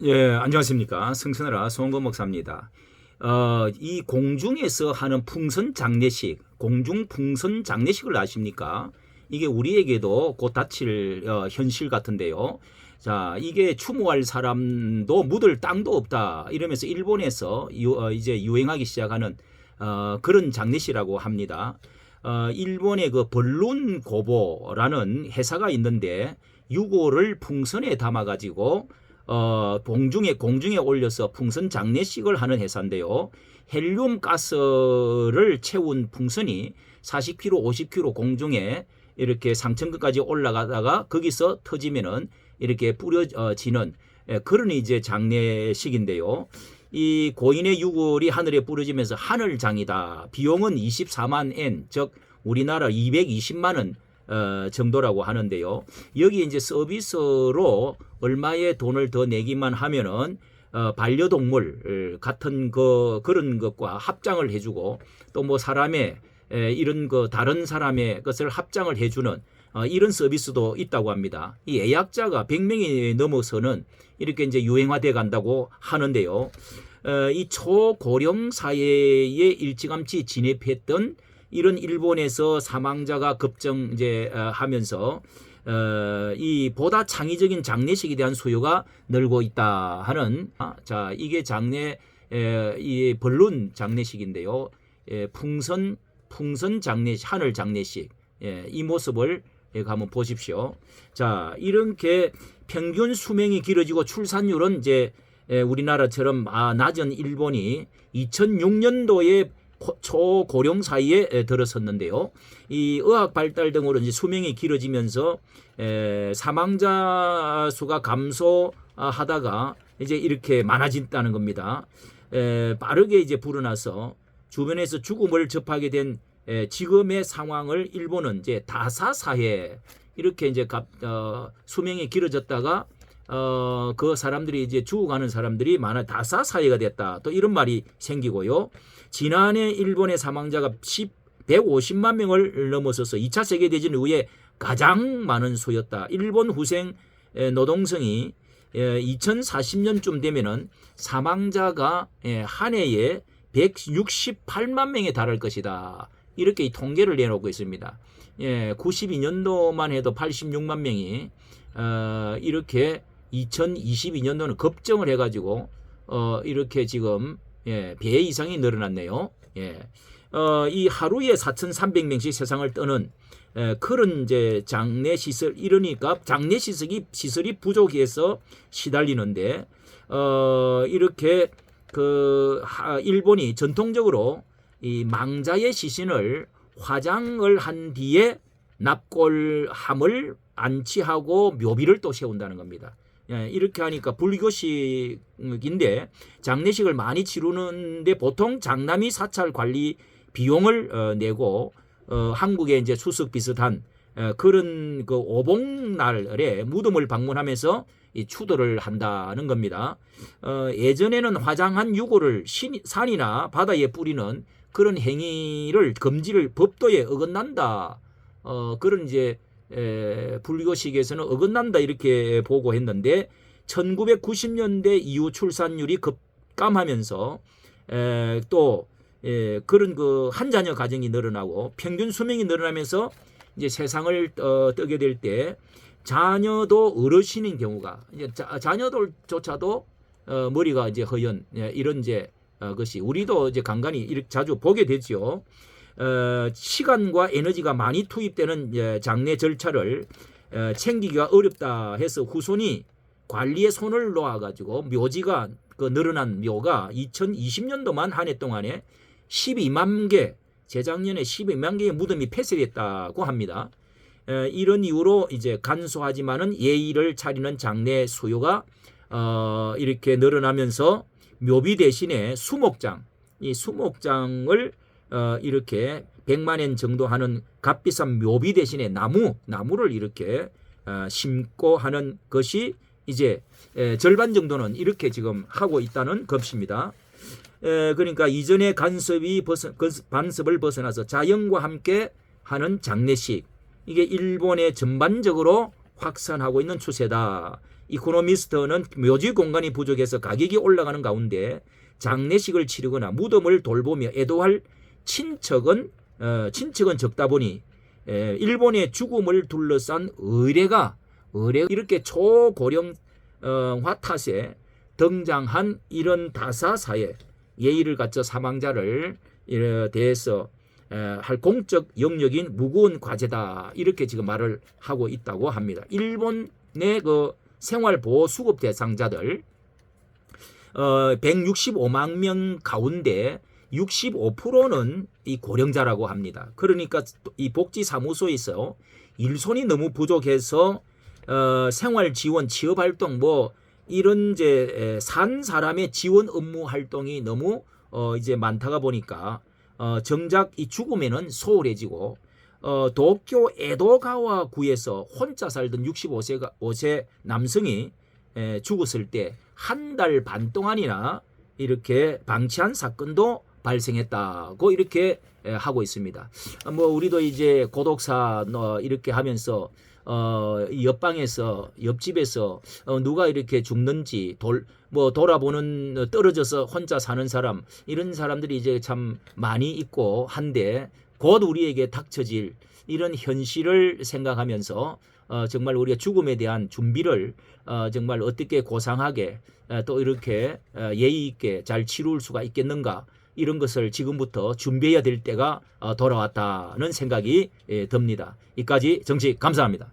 예, 안녕하십니까. 성선하라 송은건 목사입니다. 이 공중에서 하는 풍선 장례식, 공중 풍선 장례식을 아십니까? 이게 우리에게도 곧 닥칠 현실 같은데요. 자, 이게 추모할 사람도 묻을 땅도 없다. 이러면서 일본에서 이제 유행하기 시작하는 그런 장례식이라고 합니다. 일본의 그 벌룬 고보라는 회사가 있는데 유골을 풍선에 담아가지고 공중에 올려서 풍선 장례식을 하는 회사인데요. 헬륨 가스를 채운 풍선이 40km, 50km 공중에 이렇게 상층까지 올라가다가 거기서 터지면은 이렇게 뿌려지는 그런 이제 장례식인데요. 이 고인의 유골이 하늘에 뿌려지면서 하늘장이다. 비용은 24만 엔, 즉 우리나라 220만 원 정도라고 하는데요. 여기 이제 서비스로 얼마의 돈을 더 내기만 하면은 반려동물 같은 그런 것과 합장을 해주고 또 뭐 사람의 이런 다른 사람의 것을 합장을 해주는 이런 서비스도 있다고 합니다. 이 예약자가 100명이 넘어서는 이렇게 이제 유행화돼 간다고 하는데요. 이 초고령 사회에 일찌감치 진입했던 이런 일본에서 사망자가 급증 이제 하면서 이 보다 창의적인 장례식에 대한 수요가 늘고 있다 하는 자 이게 이 벌룬 장례식인데요. 풍선 장례식, 하늘 장례식 이 모습을 한번 보십시오. 자 이렇게 평균 수명이 길어지고 출산율은 이제 우리나라처럼 낮은 일본이 2006년도에 초고령 사이에 들어섰는데요. 이 의학 발달 등으로 이제 수명이 길어지면서 사망자 수가 감소하다가 이제 이렇게 많아진다는 겁니다. 빠르게 이제 불어나서 주변에서 죽음을 접하게 된 지금의 상황을 일본은 이제 다사 사회 이렇게 이제 수명이 길어졌다가 그 사람들이 이제 죽어가는 사람들이 많아 다사 사회가 됐다. 또 이런 말이 생기고요. 지난해 일본의 사망자가 150만 명을 넘어서서 2차 세계대전 이후에 가장 많은 수였다. 일본 후생 노동성이 2040년쯤 되면은 사망자가 한 해에 168만 명에 달할 것이다. 이렇게 통계를 내놓고 있습니다. 92년도만 해도 86만 명이 이렇게 2022년도는 급증을 해가지고 이렇게 지금 배 이상이 늘어났네요. 이 하루에 4,300명씩 세상을 떠는 그런 이제 장례 시설 이러니까 장례 시설이 부족해서 시달리는데 이렇게 일본이 전통적으로 이 망자의 시신을 화장을 한 뒤에 납골함을 안치하고 묘비를 또 세운다는 겁니다. 이렇게 하니까 불교식인데 장례식을 많이 치르는데 보통 장남이 사찰 관리 비용을 내고 한국의 이제 추석 비슷한 그런 그 오복날에 무덤을 방문하면서 추도를 한다는 겁니다. 예전에는 화장한 유골을 산이나 바다에 뿌리는 그런 행위를 금지를 법도에 어긋난다. 그런 이제 불교식에서는 어긋난다 이렇게 보고 했는데 1990년대 이후 출산율이 급감하면서 또 그런 한 자녀 가정이 늘어나고 평균 수명이 늘어나면서 이제 세상을 뜨게 될 때 자녀도 어르신인 경우가 이제 자녀들조차도 머리가 이제 허연 이런 이제 것이 우리도 이제 간간히 이렇게 자주 보게 되죠. 시간과 에너지가 많이 투입되는 장례 절차를 챙기기가 어렵다 해서 후손이 관리에 손을 놓아가지고 묘지가 늘어난 묘가 2020년도만 한 해 동안에 12만 개, 재작년에 12만 개의 무덤이 폐쇄됐다고 합니다. 이런 이유로 이제 간소하지만은 예의를 차리는 장례 수요가 이렇게 늘어나면서 묘비 대신에 수목장, 이 수목장을 이렇게 100만 엔 정도 하는 값비싼 묘비 대신에 나무를 이렇게 심고 하는 것이 이제 절반 정도는 이렇게 지금 하고 있다는 것입니다. 그러니까 이전의 간섭을 벗어나서 자연과 함께 하는 장례식 이게 일본에 전반적으로 확산하고 있는 추세다. 이코노미스트는 묘지 공간이 부족해서 가격이 올라가는 가운데 장례식을 치르거나 무덤을 돌보며 애도할 친척은 적다 보니 일본의 죽음을 둘러싼 의례가 이렇게 초고령화 탓에 등장한 이런 다사사에 예의를 갖춰 사망자를 대해서 할 공적 영역인 무거운 과제다 이렇게 지금 말을 하고 있다고 합니다. 일본의 그 생활보호수급 대상자들 165만 명 가운데 65%는 이 고령자라고 합니다. 그러니까 이 복지사무소에서 일손이 너무 부족해서 생활 지원, 취업 활동 뭐 이런 이제 산 사람의 지원 업무 활동이 너무 이제 많다가 보니까 정작 이 죽음에는 소홀해지고 도쿄 에도가와 구에서 혼자 살던 65세 남성이 죽었을 때 한 달 반 동안이나 이렇게 방치한 사건도 발생했다고 이렇게 하고 있습니다. 뭐 우리도 이제 고독사 이렇게 하면서 옆방에서 옆집에서 누가 이렇게 죽는지 돌아보는 떨어져서 혼자 사는 사람 이런 사람들이 이제 참 많이 있고 한데 곧 우리에게 닥쳐질 이런 현실을 생각하면서 정말 우리가 죽음에 대한 준비를 정말 어떻게 고상하게 또 이렇게 예의 있게 잘 치룰 수가 있겠는가 이런 것을 지금부터 준비해야 될 때가 돌아왔다는 생각이 듭니다. 이까지 정식 감사합니다.